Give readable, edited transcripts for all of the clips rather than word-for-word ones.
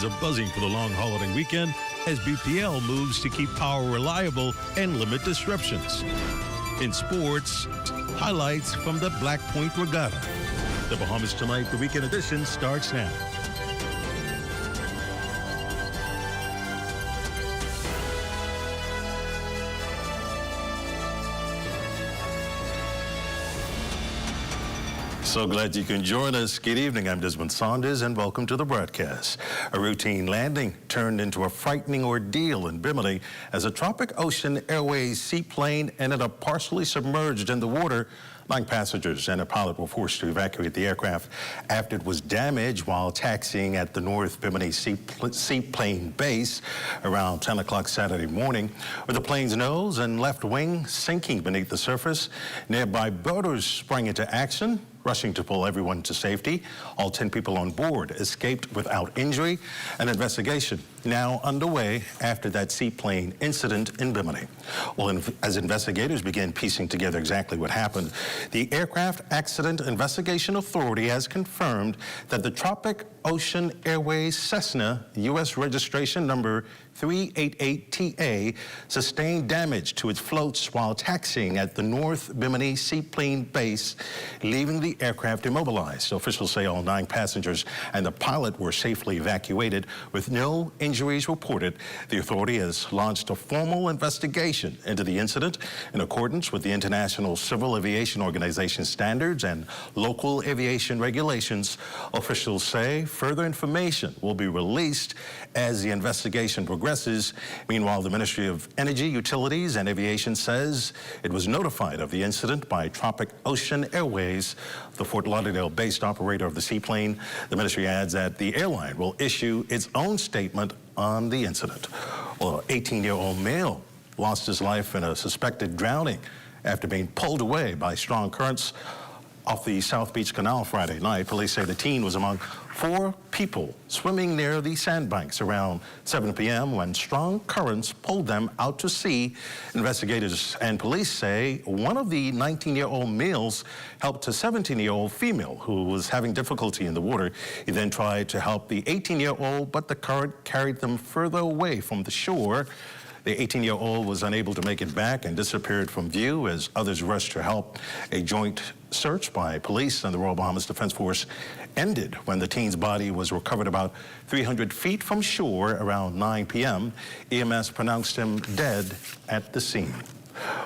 Are buzzing for the long holiday weekend as BPL moves to keep power reliable and limit disruptions. In sports, highlights from the Black Point Regatta. The Bahamas Tonight, the weekend edition starts now. So glad you can join us. Good evening. I'm Desmond Saunders, and welcome to the broadcast. A routine landing turned into a frightening ordeal in Bimini as a Tropic Ocean Airways seaplane ended up partially submerged in the water. 9 passengers and a pilot were forced to evacuate the aircraft after it was damaged while taxiing at the North Bimini Seaplane Base around 10 o'clock Saturday morning, with the plane's nose and left wing sinking beneath the surface. Nearby boaters sprang into action, rushing to pull everyone to safety. All 10 people on board escaped without injury. An investigation now underway after that seaplane incident in Bimini. Well, as investigators began piecing together exactly what happened, the Aircraft Accident Investigation Authority has confirmed that the Tropic Ocean Airways Cessna U.S. registration number 388TA sustained damage to its floats while taxiing at the North Bimini Seaplane Base, leaving the aircraft immobilized. Officials say all 9 passengers and the pilot were safely evacuated with no injuries reported. The authority has launched a formal investigation into the incident in accordance with the International Civil Aviation Organization standards and local aviation regulations. Officials say further information will be released as the investigation progresses. Meanwhile, the Ministry of Energy, Utilities, and Aviation says it was notified of the incident by Tropic Ocean Airways, the Fort Lauderdale-based operator of the seaplane. The ministry adds that the airline will issue its own statement on the incident. Well, an 18-year-old male lost his life in a suspected drowning after being pulled away by strong currents off the South Beach Canal Friday night. Police say the teen was among 4 people swimming near the sandbanks around 7 p.m. when strong currents pulled them out to sea. Investigators and police say one of the 19-year-old males helped a 17-year-old female who was having difficulty in the water. He then tried to help the 18-year-old, but the current carried them further away from the shore. The 18-year-old was unable to make it back and disappeared from view as others rushed to help. A joint search by police and the Royal Bahamas Defense Force ended when the teen's body was recovered about 300 feet from shore around 9 p.m. EMS pronounced him dead at the scene.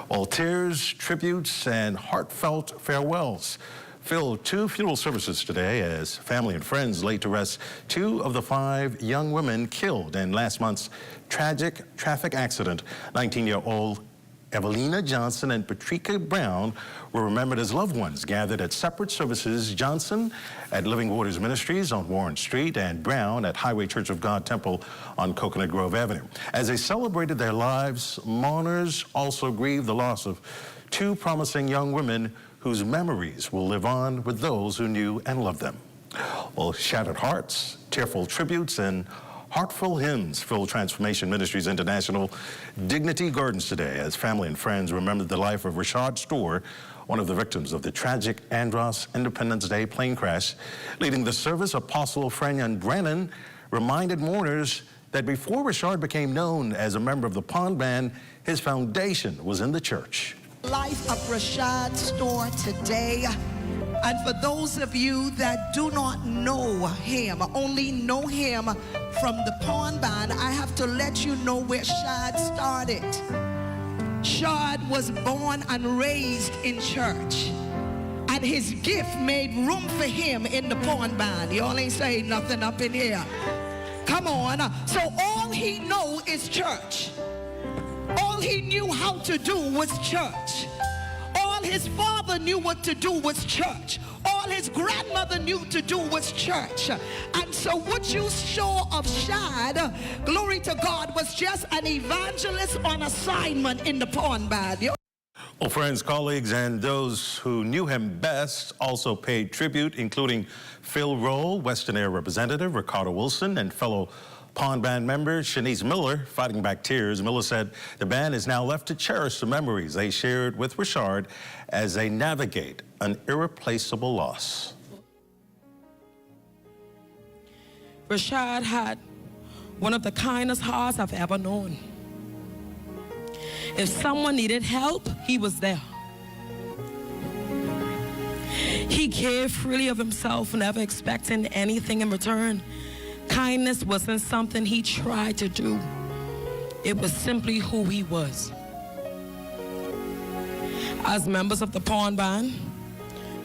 Well, tears, tributes, and heartfelt farewells filled 2 funeral services today as family and friends laid to rest 2 of the 5 young women killed in last month's tragic traffic accident. 19-year-old Evelina Johnson and Patricia Brown were remembered as loved ones gathered at separate services. Johnson at Living Waters Ministries on Warren Street and Brown at Highway Church of God Temple on Coconut Grove Avenue. As they celebrated their lives, mourners also grieved the loss of 2 promising young women whose memories will live on with those who knew and loved them. Well, shattered hearts, tearful tributes, and heartful hymns filled Transformation Ministries International Dignity Gardens today as family and friends remembered the life of Rashad Storr, one of the victims of the tragic Andros Independence Day plane crash. Leading the service, Apostle Franyon Brennan reminded mourners that before Rashad became known as a member of the Pond Band, his foundation was in the church. Life of Rashad Storr today. And for those of you that do not know him, only know him from the Pond Band, I have to let you know where Shad started. Shad was born and raised in church, and his gift made room for him in the Pond Band. Y'all ain't saying nothing up in here. Come on. So all he know is church. All he knew how to do was church. All his father knew what to do was church. All his grandmother knew to do was church. And so what you saw of Shad, glory to God, was just an evangelist on assignment in the Pond Band. Well, friends, colleagues, and those who knew him best also paid tribute, including Phil Rowe, Western Air Representative Ricardo Wilson, and fellow Pond Band member Shanice Miller. Fighting back tears, Miller said the band is now left to cherish the memories they shared with Rashad as they navigate an irreplaceable loss. Rashad had one of the kindest hearts I've ever known. If someone needed help, he was there. He gave freely of himself, never expecting anything in return. Kindness wasn't something he tried to do. It was simply who he was. As members of the Pawn Band,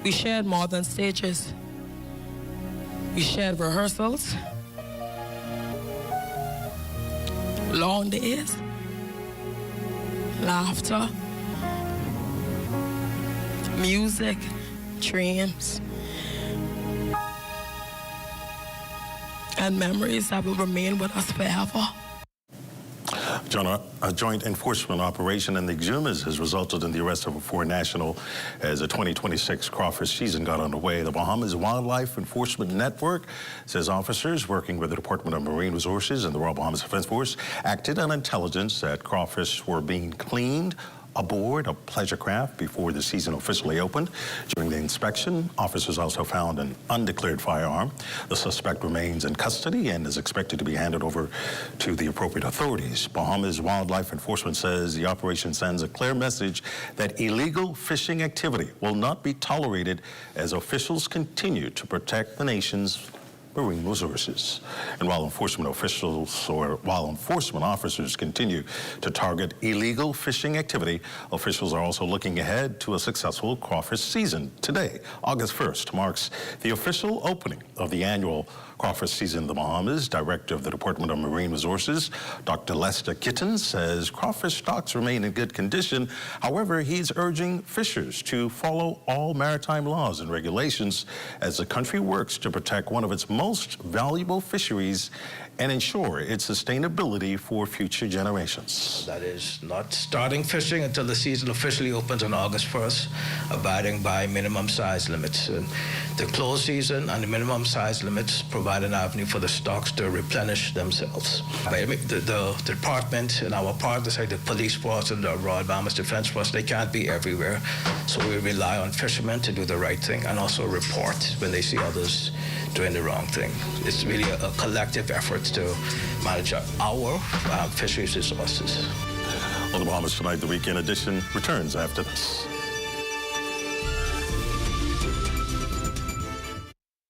we shared more than stages. We shared rehearsals, long days, laughter, music, dreams, and memories that will remain with us forever. John, a joint enforcement operation in the Exumas has resulted in the arrest of a foreign national as the 2026 crawfish season got underway. The Bahamas Wildlife Enforcement Network says officers working with the Department of Marine Resources and the Royal Bahamas Defense Force acted on intelligence that crawfish were being cleaned aboard a pleasure craft before the season officially opened. During the inspection, officers also found an undeclared firearm. The suspect remains in custody and is expected to be handed over to the appropriate authorities. Bahamas Wildlife Enforcement says the operation sends a clear message that illegal fishing activity will not be tolerated as officials continue to protect the nation's marine resources. And while enforcement officers continue to target illegal fishing activity, officials are also looking ahead to a successful crawfish season. Today, August 1st, marks the official opening of the annual crawfish season in the Bahamas. Director of the Department of Marine Resources, Dr. Lester Kitten, says crawfish stocks remain in good condition. However, he's urging fishers to follow all maritime laws and regulations as the country works to protect one of its most valuable fisheries and ensure its sustainability for future generations. That is not starting fishing until the season officially opens on August 1st, abiding by minimum size limits. And the closed season and the minimum size limits provide an avenue for the stocks to replenish themselves. The department and our partners like the police force and the Royal Bahamas Defense Force, they can't be everywhere. So we rely on fishermen to do the right thing and also report when they see others doing the wrong thing. It's really a collective effort to manage our fisheries resources. On the Bahamas Tonight, the weekend edition returns after this.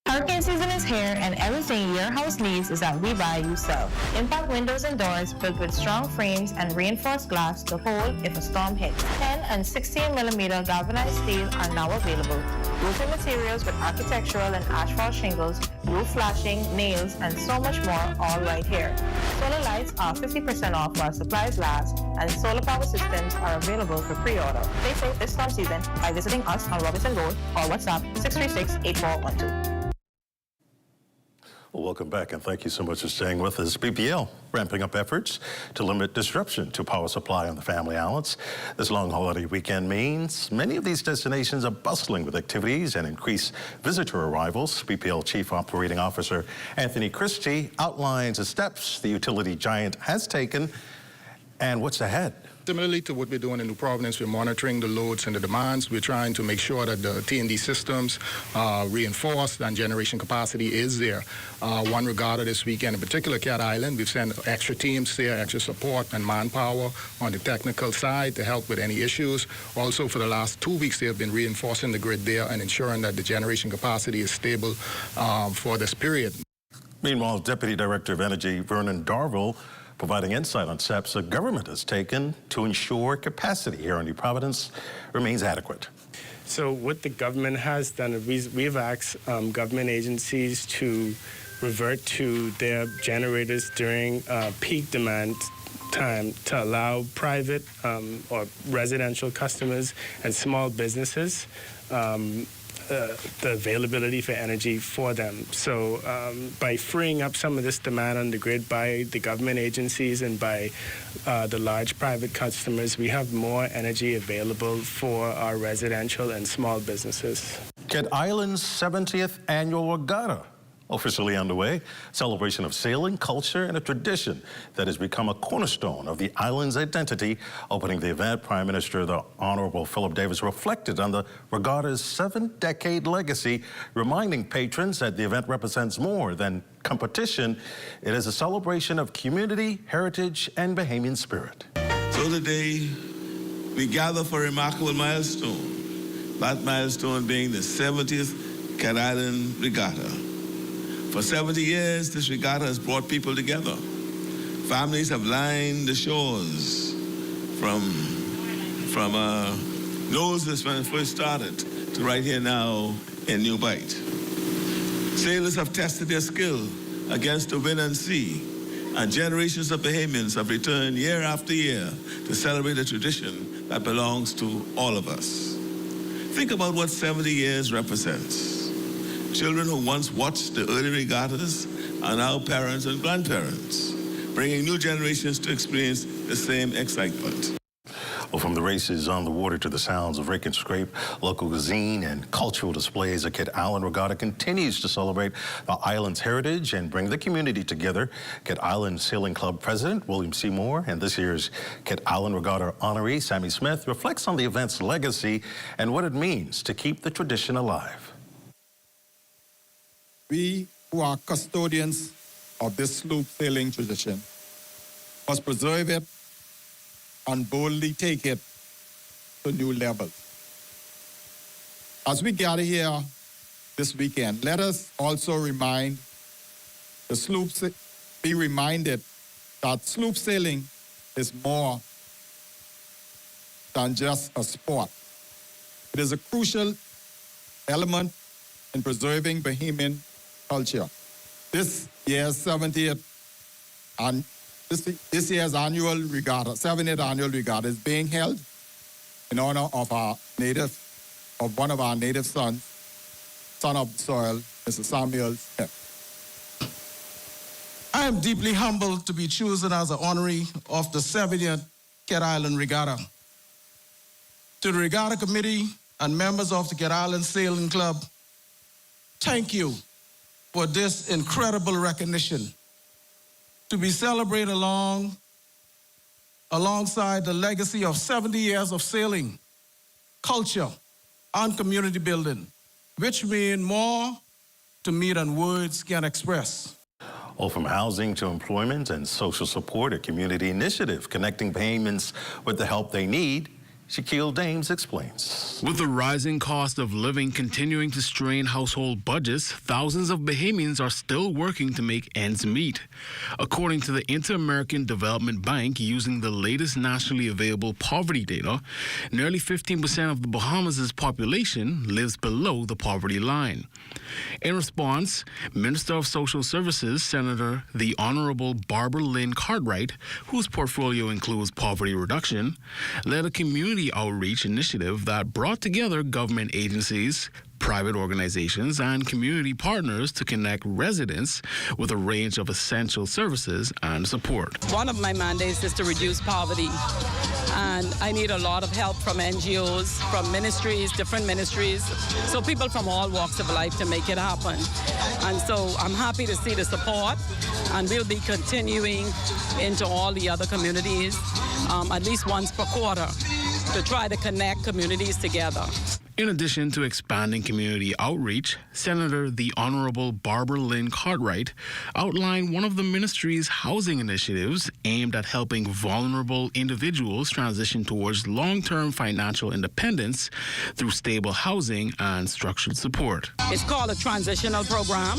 Hurricane season is here, and everything your house needs is at We Buy You Sell. Impact windows and doors built with strong frames and reinforced glass to hold if a storm hits. 10 and 16mm galvanized steel are now available. Roofing materials with architectural and asphalt shingles, roof flashing, nails, and so much more, all right here. Solar lights are 50% off while supplies last, and solar power systems are available for pre-order. Stay safe this storm season by visiting us on Robinson Road or WhatsApp 636-8412. Well, welcome back, and thank you so much for staying with us. PPL ramping up efforts to limit disruption to power supply on the Family Islands. This long holiday weekend means many of these destinations are bustling with activities and increased visitor arrivals. PPL Chief Operating Officer Anthony Christie outlines the steps the utility giant has taken and what's ahead. Similarly to what we're doing in New Providence, we're monitoring the loads and the demands. We're trying to make sure that the T&D systems are reinforced and generation capacity is there. One regatta this weekend, in particular, Cat Island, we've sent extra teams there, extra support and manpower on the technical side to help with any issues. Also, for the last 2 weeks, they have been reinforcing the grid there and ensuring that the generation capacity is stable for this period. Meanwhile, Deputy Director of Energy Vernon Darville providing insight on steps the government has taken to ensure capacity here in New Providence remains adequate. So what the government has done, we've asked government agencies to revert to their generators during peak demand time to allow private or residential customers and small businesses the availability for energy for them. So by freeing up some of this demand on the grid by the government agencies and by the large private customers, we have more energy available for our residential and small businesses. Cat Island's 70th annual regatta Officially underway, celebration of sailing, culture, and a tradition that has become a cornerstone of the island's identity. Opening the event, Prime Minister the Honorable Philip Davis reflected on the regatta's 7-decade legacy, reminding patrons that the event represents more than competition. It is a celebration of community, heritage, and Bahamian spirit. So today, we gather for a remarkable milestone, that milestone being the 70th Cat Island Regatta. For 70 years, this regatta has brought people together. Families have lined the shores from Noses when it first started to right here now in New Bight. Sailors have tested their skill against the wind and sea, and generations of Bahamians have returned year after year to celebrate a tradition that belongs to all of us. Think about what 70 years represents. Children who once watched the early regattas are now parents and grandparents, bringing new generations to experience the same excitement. Well, from the races on the water to the sounds of rake and scrape, local cuisine and cultural displays, the Cat Island Regatta continues to celebrate the island's heritage and bring the community together. Cat Island Sailing Club President William C. Moore and this year's Cat Island Regatta honoree Sammy Smith reflects on the event's legacy and what it means to keep the tradition alive. We who are custodians of this sloop sailing tradition must preserve it and boldly take it to new levels. As we gather here this weekend, let us also remind the sloops, be reminded that sloop sailing is more than just a sport. It is a crucial element in preserving Bahamian culture. This year's 70th and this year's annual regatta, 70th annual regatta, is being held in honor of one of our native sons, son of the soil, Mr. Samuel Smith. I am deeply humbled to be chosen as an honoree of the 70th Cat Island Regatta. To the Regatta Committee and members of the Cat Island Sailing Club, thank you for this incredible recognition to be celebrated alongside the legacy of 70 years of sailing, culture, and community building, which mean more to me than words can express. All from housing to employment and social support, a community initiative connecting Bahamians with the help they need. Shaquille Dames explains. With the rising cost of living continuing to strain household budgets, thousands of Bahamians are still working to make ends meet. According to the Inter-American Development Bank, using the latest nationally available poverty data, nearly 15% of the Bahamas' population lives below the poverty line. In response, Minister of Social Services, Senator the Honorable Barbara Lynn Cartwright, whose portfolio includes poverty reduction, led a community outreach initiative that brought together government agencies, private organizations, and community partners to connect residents with a range of essential services and support. One of my mandates is to reduce poverty, and I need a lot of help from NGOs, from ministries, different ministries, so people from all walks of life to make it happen. And so I'm happy to see the support, and we'll be continuing into all the other communities at least once per quarter to try to connect communities together. In addition to expanding community outreach, Senator the Honorable Barbara Lynn Cartwright outlined one of the ministry's housing initiatives aimed at helping vulnerable individuals transition towards long-term financial independence through stable housing and structured support. It's called a transitional program.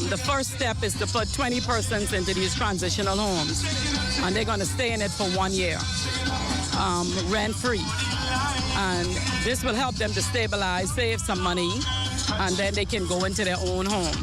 The first step is to put 20 persons into these transitional homes, and they're going to stay in it for 1 year, rent-free. And this will help them to stabilize, save some money, and then they can go into their own home.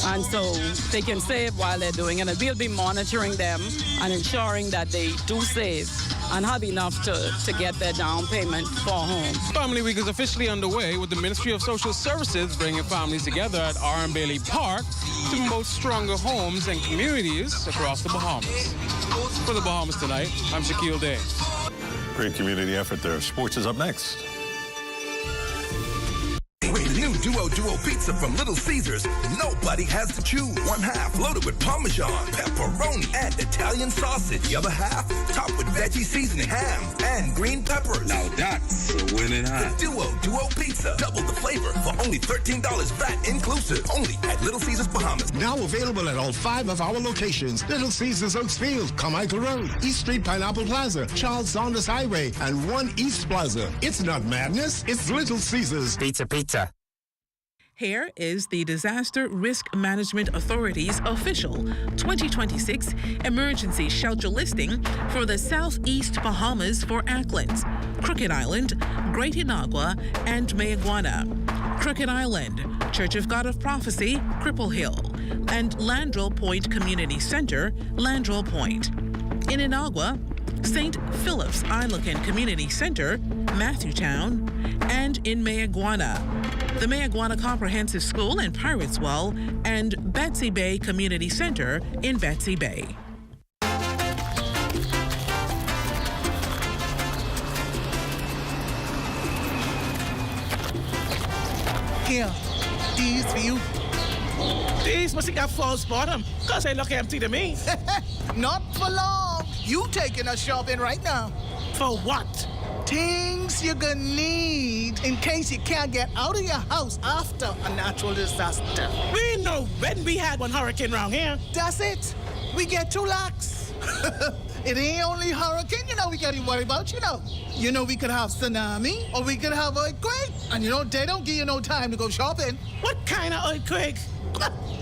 And so they can save while they're doing it. And we'll be monitoring them and ensuring that they do save and have enough to get their down payment for a home. Family Week is officially underway with the Ministry of Social Services bringing families together at R.M. Bailey Park to promote stronger homes and communities across the Bahamas. For the Bahamas Tonight, I'm Shaquille Dames. Great community effort there. Sports is up next. Wait, new duo pizza from Little Caesars. Nobody has to choose. One half loaded with Parmesan, pepperoni, and Italian sausage. The other half topped with veggie seasoning, ham, and green peppers. Now that's a winning hand. The Duo Pizza. Double the flavor for only $13 VAT inclusive. Only at Little Caesars Bahamas. Now available at all 5 of our locations. Little Caesars Oaksfield, Carmichael Road, East Street Pineapple Plaza, Charles Saunders Highway, and 1 East Plaza. It's not madness, it's Little Caesars. Pizza. Here is the Disaster Risk Management Authority's official 2026 emergency shelter listing for the Southeast Bahamas for Acklands, Crooked Island, Great Inagua, and Mayaguana. Crooked Island, Church of God of Prophecy, Cripple Hill, and Landrell Point Community Center, Landrell Point. In Inagua, St. Philip's Anglican Community Center, Matthewtown, and in Mayaguana, the Mayaguana Comprehensive School in Pirates Well, and Betsy Bay Community Center in Betsy Bay. Here, these for you. These must have got false bottom, because they look empty to me. Not for long. You taking us shopping right now. For what? Things you're gonna need in case you can't get out of your house after a natural disaster. We know when we had one hurricane around here. That's it. We get 2 lakhs. It ain't only hurricane, we gotta worry about, we could have tsunami or we could have earthquake. And they don't give you no time to go shopping. What kind of earthquake?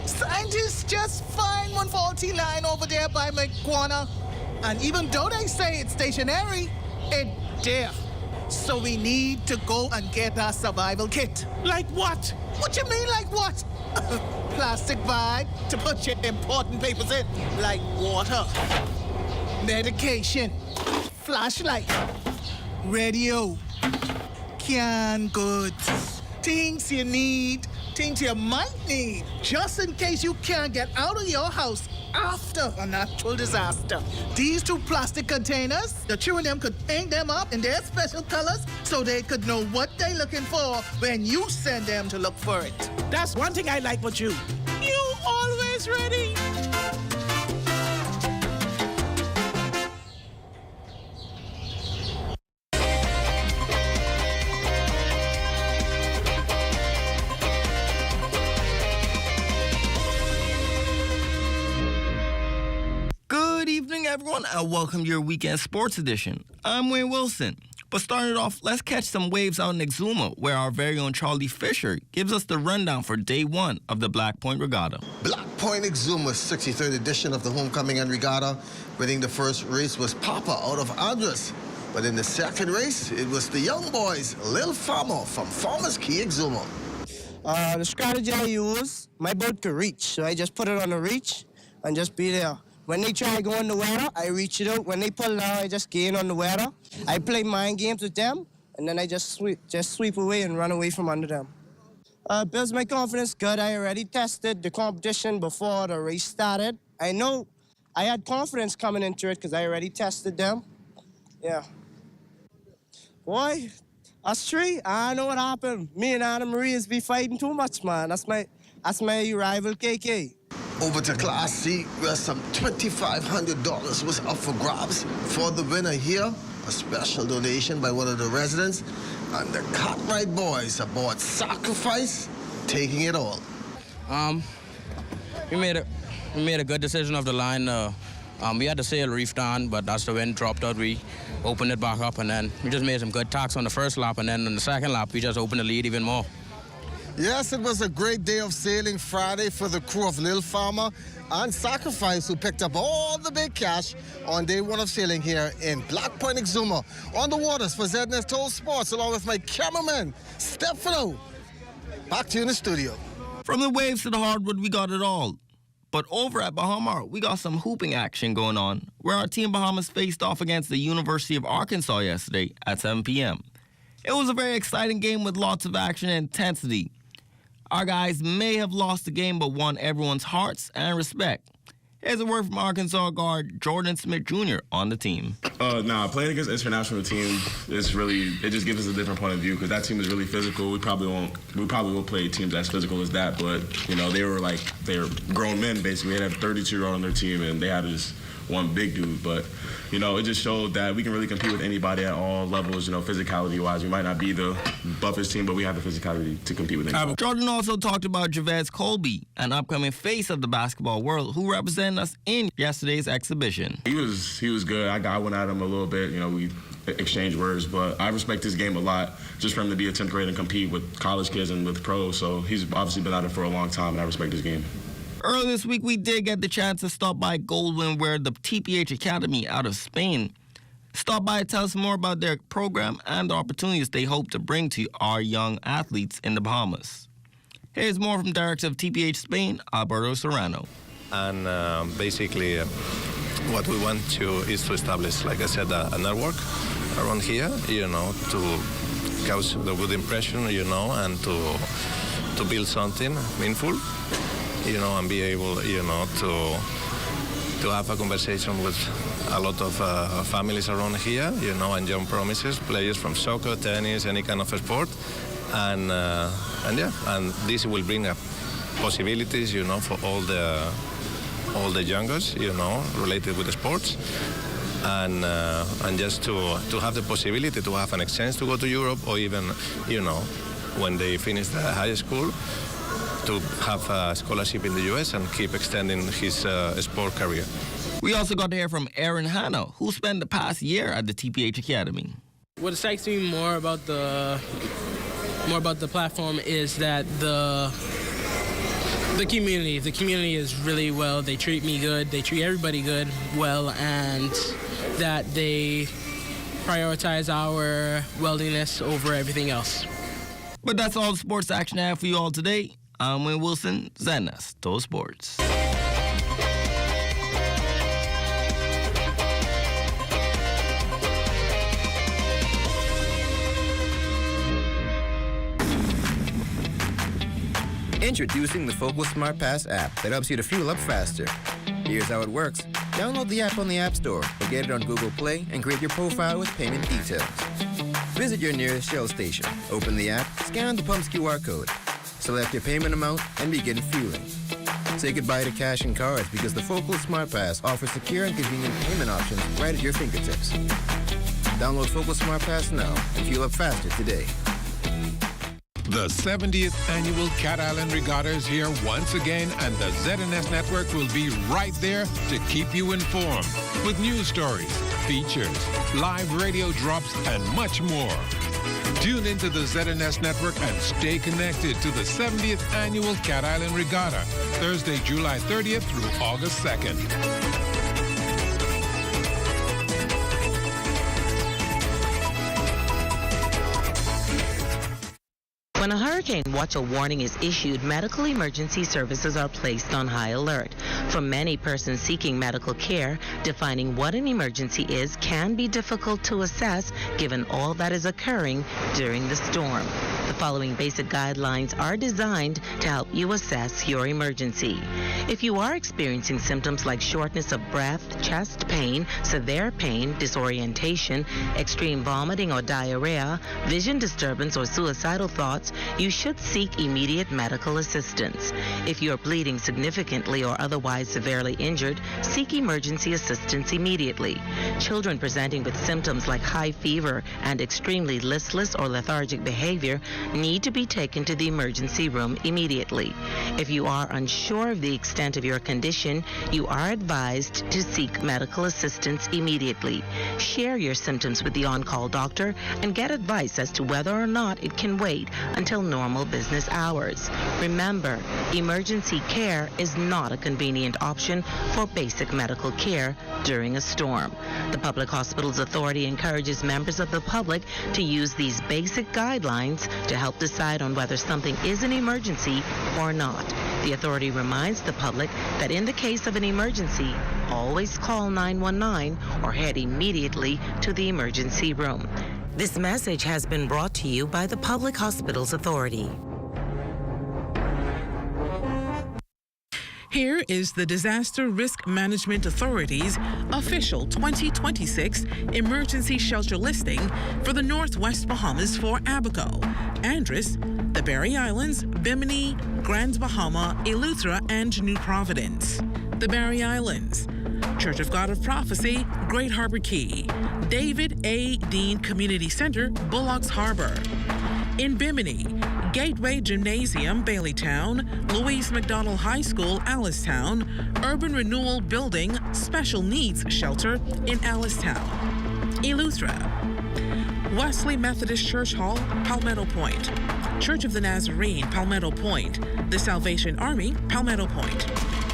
Scientists just find one faulty line over there by Mayaguana. And even though they say it's stationary, it's there. So we need to go and get our survival kit. Like what? What you mean, like what? Plastic bag to put your important papers in, like water, medication, flashlight, radio, canned goods, things you need, things you might need, just in case you can't get out of your house after a natural disaster. These 2 plastic containers, the 2 of them could paint them up in their special colors so they could know what they're looking for when you send them to look for it. That's one thing I like about you. You always ready. Good evening, everyone, and welcome to your weekend sports edition. I'm Wayne Wilson. But starting it off, let's catch some waves out in Exuma, where our very own Charlie Fisher gives us the rundown for day 1 of the Black Point Regatta. Black Point Exuma, 63rd edition of the Homecoming and Regatta. Winning the first race was Papa out of Andres. But in the second race, it was the young boys, Lil Farmer from Farmers Key, Exuma. The strategy I use, my boat could reach, so I just put it on the reach and just be there. When they try to go in the water, I reach it out. When they pull down, I just gain on the water. I play mind games with them, and then I just sweep away and run away from under them. Builds my confidence good. I already tested the competition before the race started. I know I had confidence coming into it because I already tested them. Yeah. Boy, us 3, I know what happened. Me and Anna Maria's be fighting too much, man. That's my rival, KK. Over to Class C, where some $2,500 was up for grabs for the winner here. A special donation by one of the residents. And the Cartwright boys aboard Sacrifice, taking it all. We made a good decision of the line. We had the sail reefed on, but as the wind dropped out, we opened it back up, and then we just made some good tacks on the first lap, and then on the second lap, we just opened the lead even more. Yes, it was a great day of sailing Friday for the crew of Lil Farmer and Sacrifice, who picked up all the big cash on day 1 of sailing here in Black Point Exuma. On the waters for ZNS Toll Sports, along with my cameraman, Stefano. Back to you in the studio. From the waves to the hardwood, we got it all. But over at Bahama, we got some hooping action going on, where our Team Bahamas faced off against the University of Arkansas yesterday at 7 p.m. It was a very exciting game with lots of action and intensity. Our guys may have lost the game, but won everyone's hearts and respect. Here's a word from Arkansas guard Jordan Smith Jr. on the team. Playing against an international team is really, it just gives us a different point of view because that team is really physical. We probably will play teams as physical as that, but they're grown men basically. They had a 32-year-old on their team and they had this one big dude, but it just showed that we can really compete with anybody at all levels, physicality-wise. We might not be the buffest team, but we have the physicality to compete with anybody. Jordan also talked about Javez Colby, an upcoming face of the basketball world, who represented us in yesterday's exhibition. He was good. I went at him a little bit. We exchanged words, but I respect his game a lot, just for him to be a 10th grader and compete with college kids and with pros. So he's obviously been at it for a long time, and I respect his game. Earlier this week, we did get the chance to stop by Goldwyn, where the TPH Academy out of Spain. Stop by and tell us more about their program and the opportunities they hope to bring to our young athletes in the Bahamas. Here's more from Director of TPH Spain, Alberto Serrano. And basically, what we want is to establish, like I said, a network around here, to cause the good impression, and to build something meaningful. And be able, to have a conversation with a lot of families around here, and young promises, players from soccer, tennis, any kind of sport, and this will bring up possibilities, for all the youngers, related with the sports, and just to have the possibility to have an exchange to go to Europe, or even, when they finish the high school, to have a scholarship in the U.S. and keep extending his sport career. We also got to hear from Aaron Hanna, who spent the past year at the TPH Academy. What excites me more about the platform is that the community is really well. They treat me good. They treat everybody well, and that they prioritize our wellness over everything else. But that's all the sports action I have for you all today. I'm Wayne Wilson, Zenas, Total Sports. Introducing the Focal Smart Pass app that helps you to fuel up faster. Here's how it works. Download the app on the App Store or get it on Google Play and create your profile with payment details. Visit your nearest Shell station. Open the app, scan the pump's QR code. Select your payment amount and begin fueling. Say goodbye to cash and cards because the Focal Smart Pass offers secure and convenient payment options right at your fingertips. Download Focal Smart Pass now and fuel up faster today. The 70th annual Cat Island Regatta is here once again, and the ZNS Network will be right there to keep you informed with news stories, features, live radio drops, and much more. Tune into the ZNS Network and stay connected to the 70th annual Cat Island Regatta, Thursday, July 30th through August 2nd. When a hurricane watch or warning is issued, medical emergency services are placed on high alert. For many persons seeking medical care, defining what an emergency is can be difficult to assess given all that is occurring during the storm. The following basic guidelines are designed to help you assess your emergency. If you are experiencing symptoms like shortness of breath, chest pain, severe pain, disorientation, extreme vomiting or diarrhea, vision disturbance or suicidal thoughts, you should seek immediate medical assistance. If you are bleeding significantly or otherwise severely injured, seek emergency assistance immediately. Children presenting with symptoms like high fever and extremely listless or lethargic behavior need to be taken to the emergency room immediately. If you are unsure of the extent of your condition, you are advised to seek medical assistance immediately. Share your symptoms with the on-call doctor and get advice as to whether or not it can wait until normal business hours. Remember, emergency care is not a convenient option for basic medical care during a storm. The Public Hospitals Authority encourages members of the public to use these basic guidelines to help decide on whether something is an emergency or not. The authority reminds the public that in the case of an emergency, always call 919 or head immediately to the emergency room. This message has been brought to you by the Public Hospitals Authority. Here is the Disaster Risk Management Authority's official 2026 emergency shelter listing for the Northwest Bahamas for Abaco, Andros, the Berry Islands, Bimini, Grand Bahama, Eleuthera, and New Providence. The Berry Islands, Church of God of Prophecy, Great Harbor Key, David A. Dean Community Center, Bullocks Harbor. In Bimini, Gateway Gymnasium, Baileytown, Louise McDonald High School, Allistown, Urban Renewal Building, Special Needs Shelter in Allistown. Eleuthera, Wesley Methodist Church Hall, Palmetto Point, Church of the Nazarene, Palmetto Point, the Salvation Army, Palmetto Point,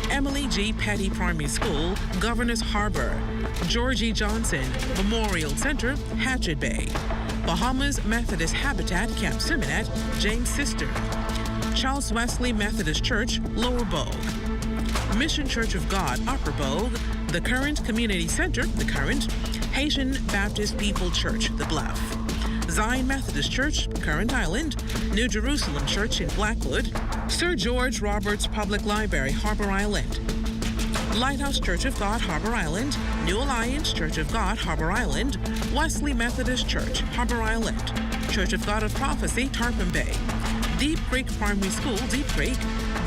Emily G. Petty Primary School, Governor's Harbor, George E. Johnson Memorial Center, Hatchet Bay, Bahamas Methodist Habitat, Camp Simonette, James Sister, Charles Wesley Methodist Church, Lower Bogue, Mission Church of God, Upper Bogue, The Current Community Center, The Current, Haitian Baptist People Church, The Bluff, Zion Methodist Church, Current Island, New Jerusalem Church in Blackwood, Sir George Roberts Public Library, Harbor Island, Lighthouse Church of God, Harbor Island, New Alliance Church of God, Harbor Island, Wesley Methodist Church, Harbor Island, Church of God of Prophecy, Tarpon Bay, Deep Creek Primary School, Deep Creek,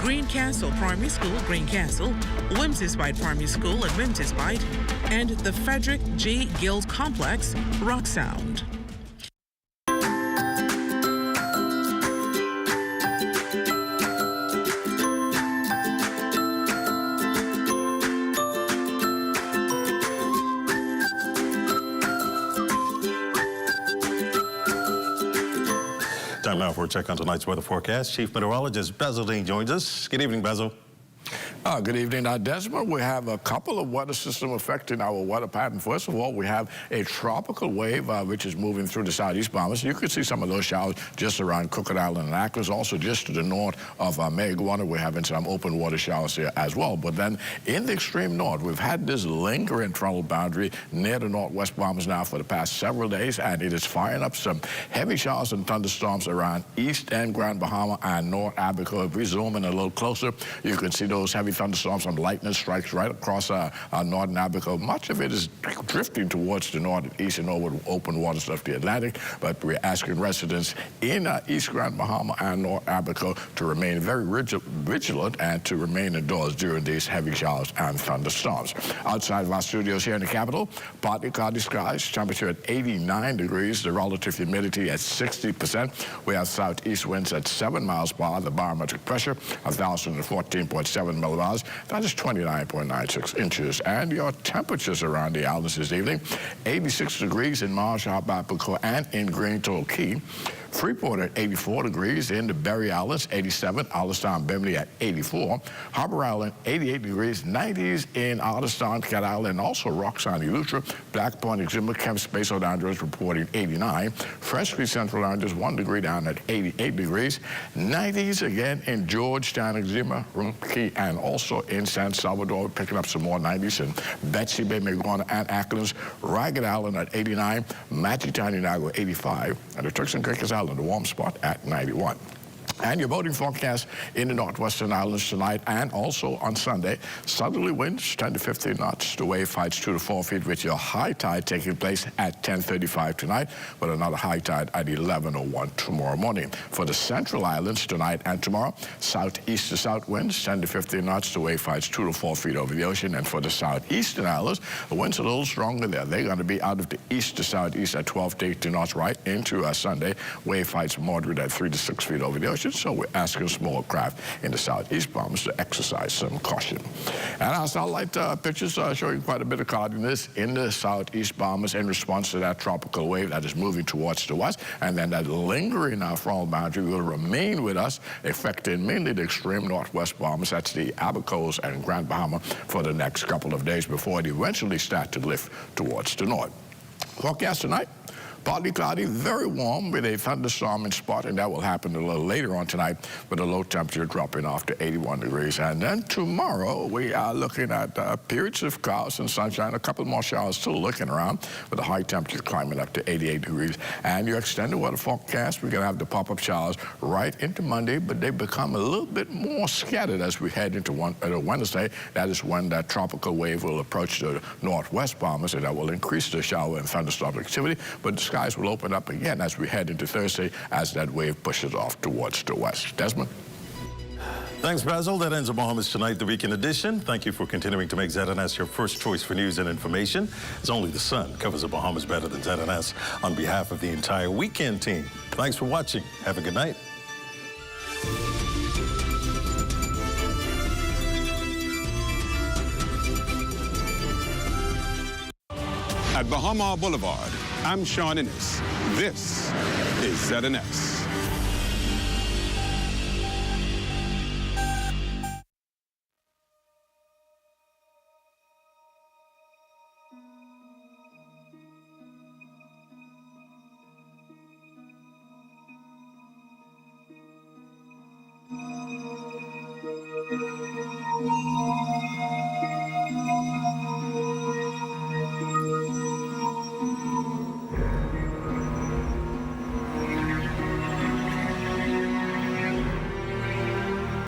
Green Castle Primary School, Green Castle, Whimsy-Spite Primary School and Whimsy-Spite, and the Frederick G. Guild Complex, Rock Sound. Time now for a check on tonight's weather forecast. Chief Meteorologist Basil Dean joins us. Good evening, Basil. Good evening, Desmond. We have a couple of weather systems affecting our weather pattern. First of all, we have a tropical wave which is moving through the southeast Bahamas. You can see some of those showers just around Crooked Island and Acklins. Also, just to the north of Mayaguana, we're having some open water showers here as well. But then in the extreme north, we've had this lingering frontal boundary near the northwest Bahamas now for the past several days, and it is firing up some heavy showers and thunderstorms around east and Grand Bahama and North Abaco. If we zoom in a little closer, you can see those heavy thunderstorms and lightning strikes right across northern Abaco. Much of it is drifting towards the northeast and over the open waters of the Atlantic, but we're asking residents in East Grand Bahama and North Abaco to remain very vigilant and to remain indoors during these heavy showers and thunderstorms. Outside of our studios here in the capital, partly cloudy skies, temperature at 89 degrees, the relative humidity at 60%. We have southeast winds at 7 miles per hour, the barometric pressure 1,014.7 millibars. That is 29.96 inches. And your temperatures around the islands this evening, 86 degrees in Marshall, Abaco, and in Green Toll Key. Freeport at 84 degrees, in the Berry Islands, 87, Allistown, Bimini at 84, Harbor Island, 88 degrees, 90s in Allistown, Cat Island, and also Rock Sound, Eleuthera, Black Point, Exuma, Kemp, Space Andros reporting 89, Fresh Creek, Central Andros, 1 degree down at 88 degrees, 90s again in Georgetown, Exuma, Key, and also in San Salvador, picking up some more 90s in Betsy Bay, Mayaguana, and Acklins, Ragged Island at 89, Matchitown, Inago, 85, and the Turks and Caicos Island, the warm spot at 91. And your boating forecast in the northwestern islands tonight and also on Sunday. Southerly winds 10 to 15 knots. The wave heights 2 to 4 feet with your high tide taking place at 10:35 tonight, but another high tide at 11:01 tomorrow morning. For the central islands tonight and tomorrow, southeast to south winds 10 to 15 knots. The wave heights 2 to 4 feet over the ocean. And for the southeastern islands, the winds are a little stronger there. They're going to be out of the east to southeast at 12 to 18 knots right into Sunday. Wave heights moderate at 3 to 6 feet over the ocean. So we're asking small craft in the southeast Bahamas to exercise some caution. And our satellite pictures showing quite a bit of cloudiness in the southeast Bahamas in response to that tropical wave that is moving towards the west. And then that lingering frontal boundary will remain with us, affecting mainly the extreme northwest Bahamas. That's the Abacos and Grand Bahama for the next couple of days before it eventually starts to lift towards the north. Forecast tonight. Partly cloudy, very warm with a thunderstorm in spot, and that will happen a little later on tonight with a low temperature dropping off to 81 degrees. And then tomorrow, we are looking at periods of clouds and sunshine, a couple more showers still looking around with a high temperature climbing up to 88 degrees. And your extended weather forecast, we're going to have the pop-up showers right into Monday, but they become a little bit more scattered as we head into Wednesday. That is when that tropical wave will approach the northwest Bahamas, and that will increase the shower and thunderstorm activity. But the skies will open up again as we head into Thursday as that wave pushes off towards the west. Desmond? Thanks, Basil. That ends the Bahamas Tonight, the weekend edition. Thank you for continuing to make ZNS your first choice for news and information. As only the sun covers the Bahamas better than ZNS. On behalf of the entire weekend team, thanks for watching. Have a good night. At Bahama Boulevard, I'm Sean Innes. This is ZNS.